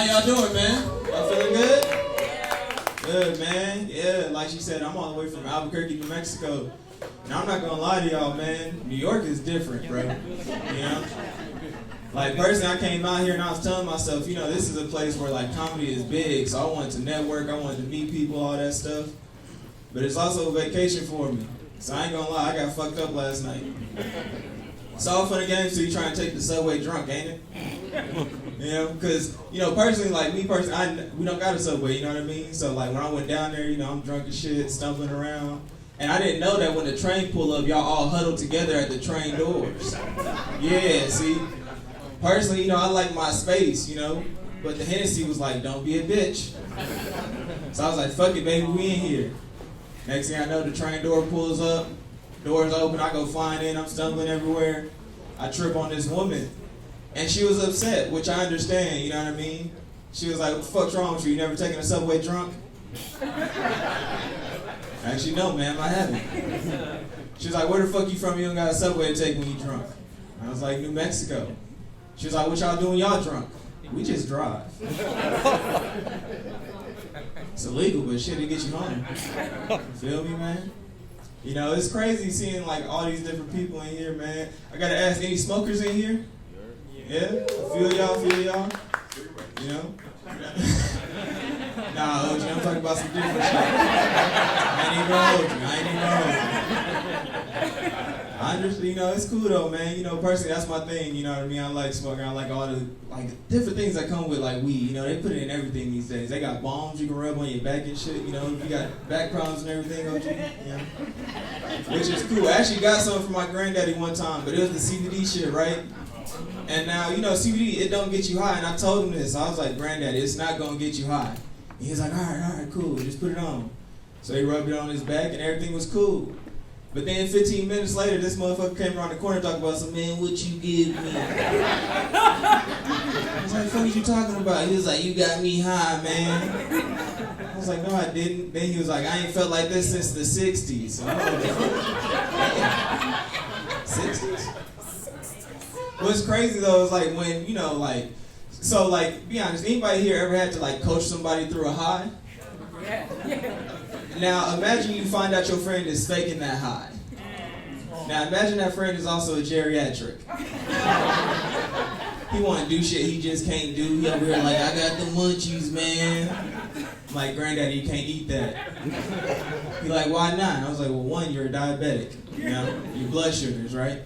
How y'all doing, man? Y'all feeling good? Good, man. Yeah, like she said, I'm all the way from Albuquerque, New Mexico. And I'm not gonna lie to y'all, man. New York is different, bro. You know? Like, personally, I came out here and I was telling myself, you know, this is a place where, like, comedy is big. So I wanted to network, I wanted to meet people, all that stuff. But it's also a vacation for me. So I ain't gonna lie, I got fucked up last night. It's all fun and games till you try and take the subway drunk, ain't it? You know, because, you know, personally, like me personally, we don't got a subway, you know what I mean? So, like, when I went down there, you know, I'm drunk as shit, stumbling around. And I didn't know that when the train pull up, y'all all huddled together at the train doors. Yeah, see? Personally, you know, I like my space, you know? But the Hennessy was like, don't be a bitch. So I was like, fuck it, baby, we in here. Next thing I know, the train door pulls up, doors open, I go flying in, I'm stumbling everywhere. I trip on this woman. And she was upset, which I understand, you know what I mean? She was like, what the fuck's wrong with you? You never taken a subway drunk? Actually, no, ma'am, I haven't. She was like, where the fuck you from? You don't got a subway to take when you drunk. I was like, New Mexico. She was like, what y'all doing y'all drunk? We just drive. It's illegal, but shit, it gets you home. Feel me, man? You know, it's crazy seeing like all these different people in here, man. I gotta ask, any smokers in here? Yeah? Feel y'all? You know? Nah, OG, I'm talking about some different shit. I ain't even hold you. I understand, you know, it's cool though, man. You know, personally, that's my thing, you know what I mean? I like smoking, I like all the, like, different things that come with, like, weed. You know, they put it in everything these days. They got bombs you can rub on your back and shit, you know? If you got back problems and everything, OG, you know? Which is cool. I actually got some from my granddaddy one time, but it was the CBD shit, right? And now, you know, CBD, it don't get you high, and I told him this. I was like, granddaddy, it's not gonna get you high. And he was like, all right, cool, just put it on. So he rubbed it on his back, and everything was cool. But then 15 minutes later, this motherfucker came around the corner talking about some, man, what you give me? I was like, what are you talking about? He was like, you got me high, man. I was like, no, I didn't. Then he was like, I ain't felt like this since the 60s. So, 60s? What's crazy though is like when, you know, like, so like, be honest, anybody here ever had to like coach somebody through a high? Yeah. Now imagine you find out your friend is faking that high. Now imagine that friend is also a geriatric. He want to do shit he just can't do. He over here like, I got the munchies, man. I'm like, granddaddy, you can't eat that. He like, why not? I was like, well, one, you're a diabetic. You know, your blood sugars, right?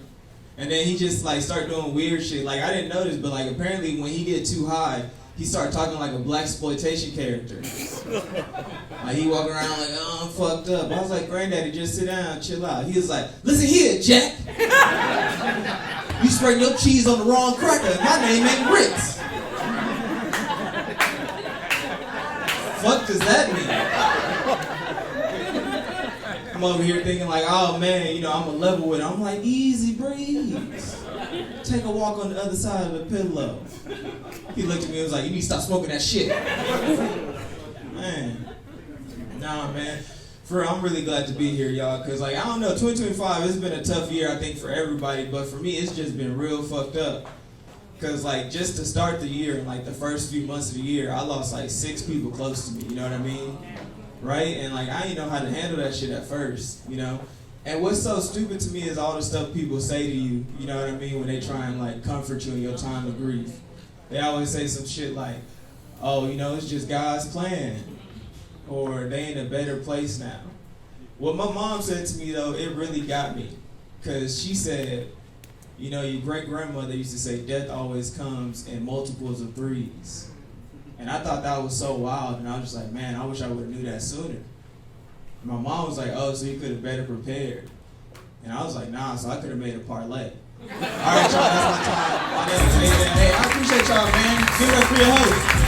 And then he just like start doing weird shit. Like I didn't notice, but like apparently when he get too high, he start talking like a blaxploitation character. Like he walk around like, oh, I'm fucked up. I was like, granddaddy, just sit down, chill out. He was like, listen here, Jack. You spreading your cheese on the wrong cracker. My name ain't Ritz. Fuck does that mean? I'm over here thinking like, oh man, you know, I'm a level with it. I'm like, easy breeze. Take a walk on the other side of the pillow. He looked at me and was like, you need to stop smoking that shit. Man. Nah, man. For real, I'm really glad to be here, y'all, because like, I don't know, 2025, it's been a tough year, I think, for everybody, but for me, it's just been real fucked up. Because like, just to start the year, in like the first few months of the year, I lost like 6 people close to me, you know what I mean? Right? And like, I didn't know how to handle that shit at first, you know? And what's so stupid to me is all the stuff people say to you, you know what I mean, when they try and like comfort you in your time of grief. They always say some shit like, oh, you know, it's just God's plan. Or they in a better place now. What my mom said to me though, it really got me. Cause she said, you know, your great grandmother used to say death always comes in multiples of 3s. And I thought that was so wild, and I was just like, man, I wish I would have knew that sooner. And my mom was like, oh, so you could have better prepared. And I was like, nah, so I could have made a parlay. All right, y'all, that's my time. My name is Nathan. Hey, I appreciate y'all, man. Give it up for your host.